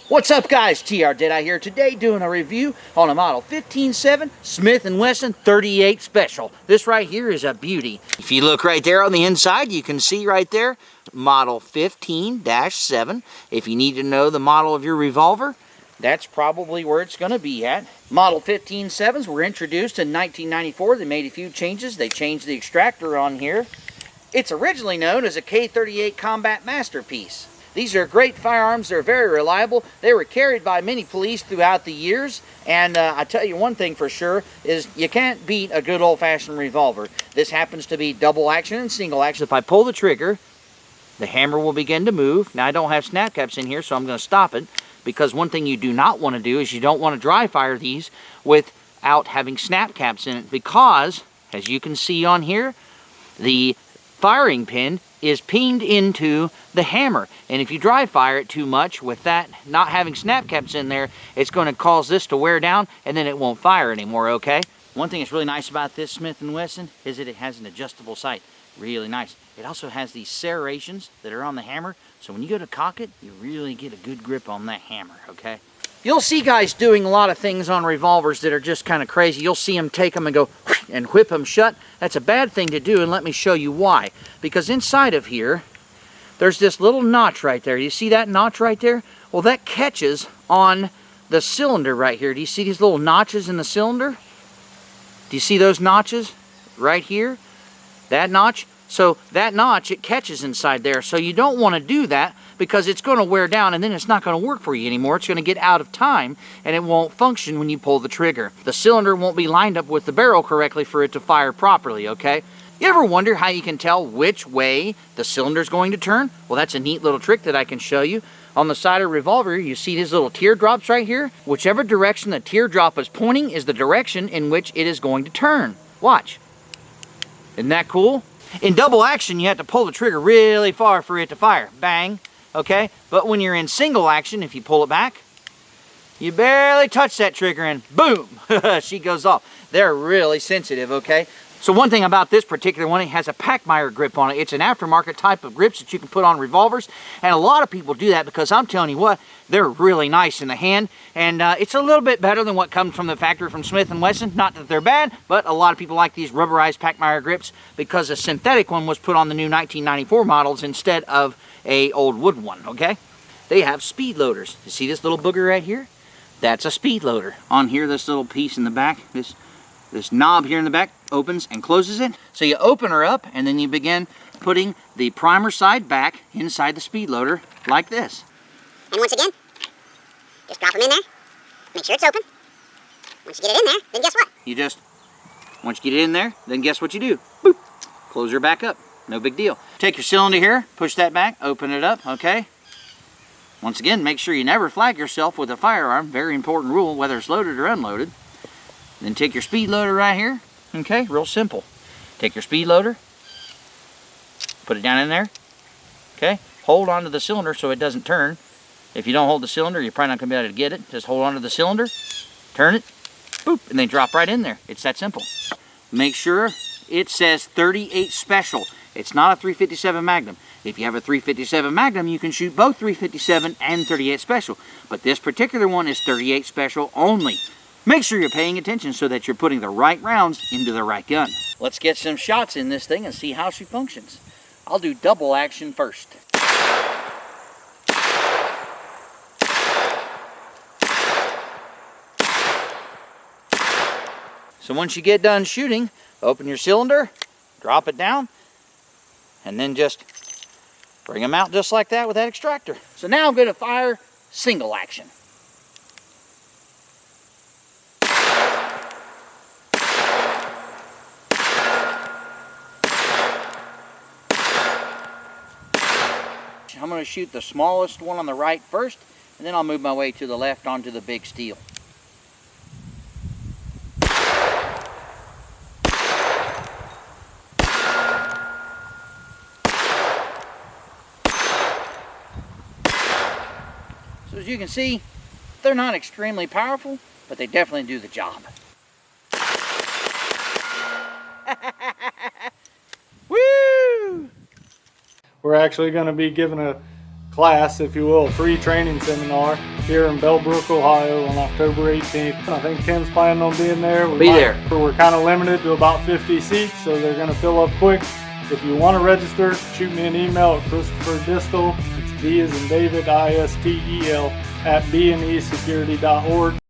What's up guys, TR Deadeye here today doing a review on a model 15.7 Smith and Wesson 38 Special. This right here is a beauty. If you look right there on the inside, you can see right there, model 15-7. If you need to know the model of your revolver, that's probably where it's going to be at. Model 15.7s were introduced in 1994. They made a few changes. They changed the extractor on here. It's originally known as a K38 Combat Masterpiece. These are great firearms. They're very reliable. They were carried by many police throughout the years. And I tell you one thing for sure is you can't beat a good old-fashioned revolver. This happens to be double action and single action. If I pull the trigger, the hammer will begin to move. Now I don't have snap caps in here, so I'm going to stop it. Because one thing you do not want to do is you don't want to dry fire these without having snap caps in it. Because, as you can see on here, the firing pin is pinned into the hammer, and if you dry fire it too much with that not having snap caps in there, it's going to cause this to wear down and then it won't fire anymore. Okay, one thing that's really nice about this Smith and Wesson is that it has an adjustable sight. Really nice. It also has these serrations that are on the hammer, so when you go to cock it, you really get a good grip on that hammer. Okay, you'll see guys doing a lot of things on revolvers that are just kind of crazy. You'll see them take them and go and whip them shut. That's a bad thing to do, and let me show you why. Because inside of here, there's this little notch right there. You see that notch right there? Well, that catches on the cylinder right here. Do you see these little notches in the cylinder? Do you see those notches right here? That notch? So that notch, it catches inside there. So you don't want to do that because it's going to wear down and then it's not going to work for you anymore. It's going to get out of time and it won't function when you pull the trigger. The cylinder won't be lined up with the barrel correctly for it to fire properly, okay? You ever wonder how you can tell which way the cylinder is going to turn? Well, that's a neat little trick that I can show you. On the side of the revolver, you see these little teardrops right here? Whichever direction the teardrop is pointing is the direction in which it is going to turn. Watch. Isn't that cool? In double action, you have to pull the trigger really far for it to fire. Bang. Okay? But when you're in single action, if you pull it back, you barely touch that trigger and boom, she goes off. They're really sensitive, okay? So one thing about this particular one, it has a Polymer grip on it. It's an aftermarket type of grips that you can put on revolvers. And a lot of people do that because I'm telling you what, they're really nice in the hand. And it's a little bit better than what comes from the factory from Smith and Wesson. Not that they're bad, but a lot of people like these rubberized Polymer grips because a synthetic one was put on the new 1994 models instead of a old wood one, okay? They have speed loaders. You see this little booger right here? That's a speed loader. On here, this little piece in the back, this knob here in the back opens and closes it. So you open her up and then you begin putting the primer side back inside the speed loader like this. And once again, just drop them in there. Make sure it's open. Once you get it in there, then guess what? Once you get it in there, then guess what you do? Boop. Close her back up. No big deal. Take your cylinder here, push that back, open it up, okay? Once again, make sure you never flag yourself with a firearm. Very important rule, whether it's loaded or unloaded. Then take your speed loader right here. Okay, real simple. Take your speed loader, put it down in there. Okay, hold onto the cylinder so it doesn't turn. If you don't hold the cylinder, you're probably not going to be able to get it. Just hold onto the cylinder, turn it, boop, and they drop right in there. It's that simple. Make sure it says 38 Special. It's not a 357 Magnum. If you have a 357 Magnum, you can shoot both 357 and 38 Special. But this particular one is 38 Special only. Make sure you're paying attention so that you're putting the right rounds into the right gun. Let's get some shots in this thing and see how she functions. I'll do double action first. So once you get done shooting, open your cylinder, drop it down, and then just bring them out just like that with that extractor. So now I'm going to fire single action. I'm going to shoot the smallest one on the right first, and then I'll move my way to the left onto the big steel. So as you can see, they're not extremely powerful, but they definitely do the job. We're actually going to be giving a class, if you will, a free training seminar here in Bellbrook, Ohio on October 18th. I think Ken's planning on being there. We're kind of limited to about 50 seats, so they're going to fill up quick. If you want to register, shoot me an email at Christopher Distel. It's D as in David, ISTEL, @bnesecurity.org.